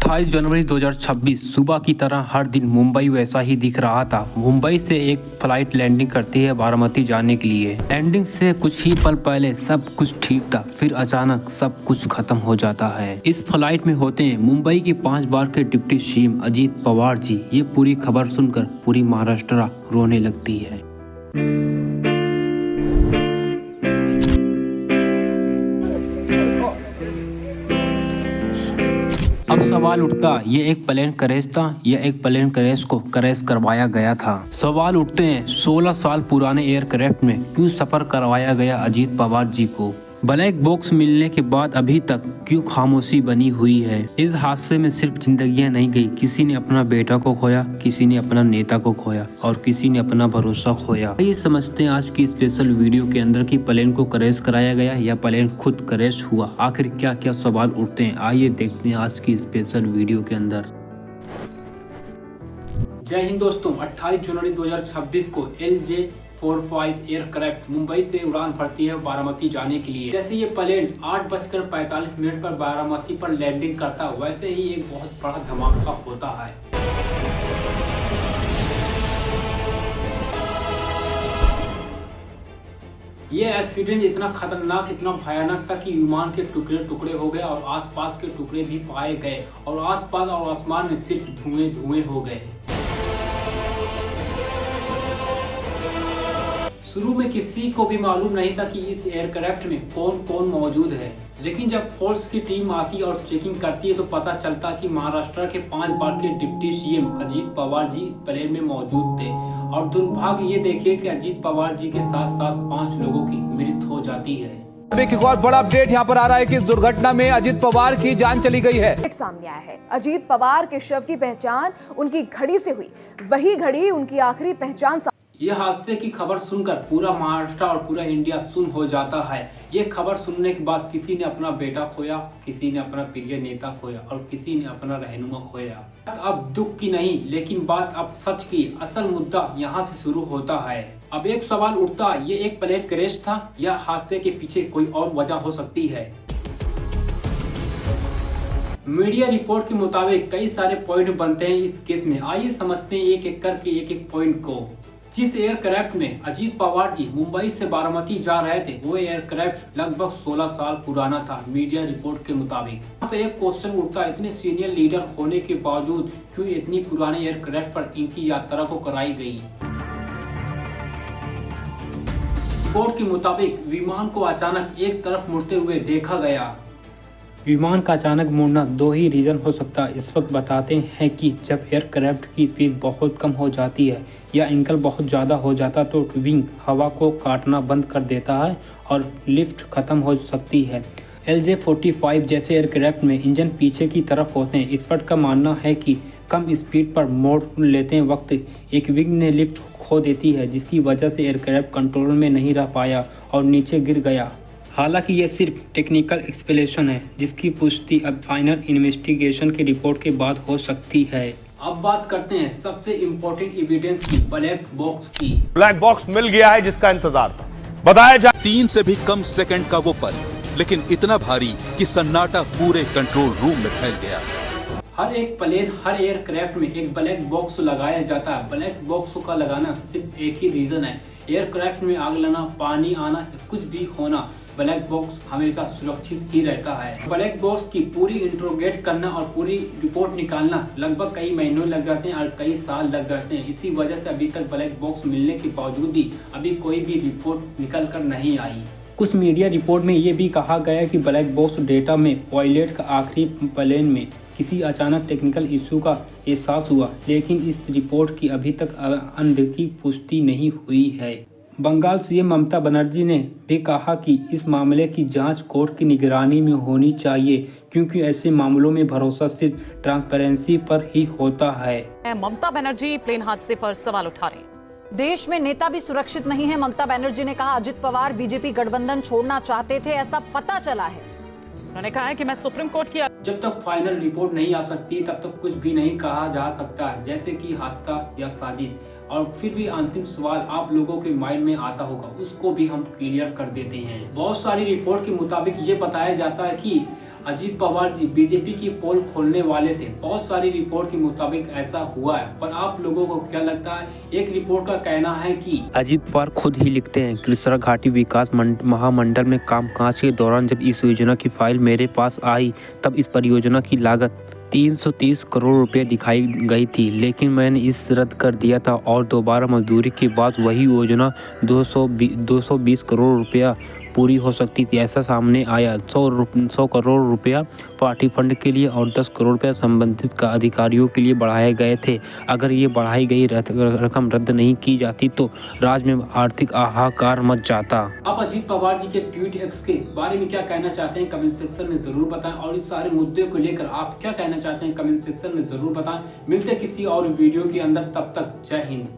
28 जनवरी 2026 सुबह की तरह हर दिन मुंबई वैसा ही दिख रहा था। मुंबई से एक फ्लाइट लैंडिंग करती है बारामती जाने के लिए। लैंडिंग से कुछ ही पल पहले सब कुछ ठीक था, फिर अचानक सब कुछ खत्म हो जाता है। इस फ्लाइट में होते हैं मुंबई के 5 बार के डिप्टी सीएम अजीत पवार जी। ये पूरी खबर सुनकर पूरी महाराष्ट्र रोने लगती है। अब सवाल उठता, ये एक प्लेन क्रैश था या एक प्लेन क्रैश को क्रैश करवाया गया था। सवाल उठते हैं 16 साल पुराने एयरक्राफ्ट में क्यों सफर करवाया गया अजीत पवार जी को। ब्लैक बॉक्स मिलने के बाद अभी तक क्यों खामोशी बनी हुई है। इस हादसे में सिर्फ जिंदगियां नहीं गई, किसी ने अपना बेटा को खोया, किसी ने अपना नेता को खोया और किसी ने अपना भरोसा खोया। ये समझते हैं आज की स्पेशल वीडियो के अंदर कि प्लेन को क्रैश कराया गया या प्लेन खुद क्रैश हुआ। आखिर क्या क्या सवाल उठते हैं, आइए देखते हैं आज की स्पेशल वीडियो के अंदर। जय हिंद दोस्तों, 28 जनवरी 2026 को LJ-45 एयरक्राफ्ट मुंबई से उड़ान भरती है बारामती जाने के लिए। जैसे ये प्लेन 8:45 पर बारामती पर लैंडिंग करता, वैसे ही एक बहुत बड़ा धमाका होता है। ये एक्सीडेंट इतना खतरनाक, इतना भयानक था कि विमान के टुकड़े टुकड़े हो गए और आसपास के टुकड़े भी पाए गए और आसपास और आसमान में सिर्फ धुएं धुएं हो गए। शुरू में किसी को भी मालूम नहीं था कि इस एयरक्राफ्ट में कौन कौन मौजूद है, लेकिन जब फोर्स की टीम आती और चेकिंग करती है तो पता चलता कि महाराष्ट्र के 5 बार के deputy CM Ajit Pawar ji plane में मौजूद थे। और दुर्भाग्य ये देखिए कि अजीत पवार जी के साथ साथ 5 लोगों की मृत्यु हो जाती है। एक और बड़ा अपडेट यहाँ पर आ रहा है कि इस दुर्घटना में अजीत पवार की जान चली गई है। सामने आया है, अजीत पवार के शव की पहचान उनकी घड़ी से हुई, वही घड़ी उनकी आखिरी पहचान। यह हादसे की खबर सुनकर पूरा महाराष्ट्र और पूरा इंडिया सुन हो जाता है। ये खबर सुनने के बाद किसी ने अपना बेटा खोया, किसी ने अपना प्रिय नेता खोया और किसी ने अपना रहनुमा खोया। अब दुख की नहीं, लेकिन बात अब सच की। असल मुद्दा यहाँ से शुरू होता है। अब एक सवाल उठता, ये एक प्लेन क्रैश था या हादसे के पीछे कोई और वजह हो सकती है। मीडिया रिपोर्ट के मुताबिक कई सारे पॉइंट बनते हैं इस केस में। आइए समझते हैं एक एक करके एक एक पॉइंट को। जिस एयरक्राफ्ट में अजीत पवार जी मुंबई से बारामती जा रहे थे, वो एयरक्राफ्ट लगभग 16 साल पुराना था मीडिया रिपोर्ट के मुताबिक। यहाँ पे एक क्वेश्चन उठता, इतने सीनियर लीडर होने के बावजूद क्यों इतनी पुराने एयरक्राफ्ट पर इनकी यात्रा को कराई गई। रिपोर्ट के मुताबिक विमान को अचानक एक तरफ मुड़ते हुए देखा गया। विमान का अचानक मुड़ना 2 ही रीजन हो सकता है। इस वक्त बताते हैं कि जब एयरक्राफ्ट की स्पीड बहुत कम हो जाती है या एंगल बहुत ज़्यादा हो जाता तो विंग हवा को काटना बंद कर देता है और लिफ्ट खत्म हो सकती है। LJ-45 जैसे एयरक्राफ्ट में इंजन पीछे की तरफ होते हैं। एक्सपर्ट का मानना है कि कम स्पीड पर मोड़ लेते वक्त एक विंग ने लिफ्ट खो देती है, जिसकी वजह से एयरक्राफ्ट कंट्रोल में नहीं रह पाया और नीचे गिर गया। हालांकि यह सिर्फ टेक्निकल एक्सप्लेनेशन है, जिसकी पुष्टि अब फाइनल इन्वेस्टिगेशन की रिपोर्ट के बाद हो सकती है। अब बात करते हैं सबसे इम्पोर्टेंट एविडेंस की, ब्लैक बॉक्स की। ब्लैक बॉक्स मिल गया है जिसका इंतजार था। बताया जा 3 से भी कम सेकंड का वो पल, लेकिन इतना भारी कि सन्नाटा पूरे कंट्रोल रूम में फैल गया। हर एक प्लेन, हर एयरक्राफ्ट में एक ब्लैक बॉक्स लगाया जाता है। ब्लैक बॉक्स का लगाना सिर्फ एक ही रीजन है, एयरक्राफ्ट में आग लगना, पानी आना, कुछ भी होना, ब्लैक बॉक्स हमेशा सुरक्षित ही रहता है। ब्लैक बॉक्स की पूरी इंट्रोगेट करना और पूरी रिपोर्ट निकालना लगभग कई महीनों लग जाते हैं और कई साल लग जाते हैं। इसी वजह से अभी तक ब्लैक बॉक्स मिलने के बावजूद भी अभी कोई भी रिपोर्ट निकल कर नहीं आई। कुछ मीडिया रिपोर्ट में ये भी कहा गया कि ब्लैक बॉक्स डेटा में पायलट का आखिरी प्लेन में किसी अचानक टेक्निकल इशू का एहसास हुआ, लेकिन इस रिपोर्ट की अभी तक की पुष्टि नहीं हुई है। बंगाल सीएम ममता बनर्जी ने भी कहा कि इस मामले की जांच कोर्ट की निगरानी में होनी चाहिए, क्योंकि ऐसे मामलों में भरोसा सिर्फ ट्रांसपेरेंसी पर ही होता है। ममता बनर्जी प्लेन हादसे पर सवाल उठा रहे हैं। देश में नेता भी सुरक्षित नहीं है। ममता बनर्जी ने कहा अजित पवार बीजेपी गठबंधन छोड़ना चाहते थे, ऐसा पता चला है। उन्होंने कहा है कि मैं सुप्रीम कोर्ट की जब तक फाइनल रिपोर्ट नहीं आ सकती तब तक कुछ भी नहीं कहा जा सकता, जैसे कि हादसा या साजिश। और फिर भी अंतिम सवाल आप लोगों के माइंड में आता होगा, उसको भी हम क्लियर कर देते हैं। बहुत सारी रिपोर्ट के मुताबिक ये बताया जाता है कि अजीत पवार जी बीजेपी की पोल खोलने वाले थे। बहुत सारी रिपोर्ट के मुताबिक ऐसा हुआ है, पर आप लोगों को क्या लगता है? एक रिपोर्ट का कहना है कि अजीत पवार खुद ही लिखते हैं, कृष्णा घाटी विकास महामंडल में कामकाज के दौरान जब इस योजना की फाइल मेरे पास आई तब इस परियोजना की लागत 330 करोड़ रुपए दिखाई गई थी, लेकिन मैंने इस रद्द कर दिया था और दोबारा मंजूरी के बाद वही योजना 220 करोड़ रुपया पूरी हो सकती थी। ऐसा सामने आया। 100 करोड़ रुपया पार्टी फंड के लिए और 10 करोड़ रुपया संबंधित का अधिकारियों के लिए बढ़ाए गए थे। अगर ये बढ़ाई गई रकम रद्द नहीं की जाती तो राज्य में आर्थिक हाहाकार मच जाता। आप अजीत पवार जी के ट्वीट एक्स के बारे में क्या कहना चाहते हैं कमेंट सेक्शन में जरूर बताएं, और इस सारे मुद्दे को लेकर आप क्या कहना चाहते हैं कमेंट सेक्शन में जरूर बताएं। मिलते किसी और वीडियो के अंदर, तब तक जय हिंद।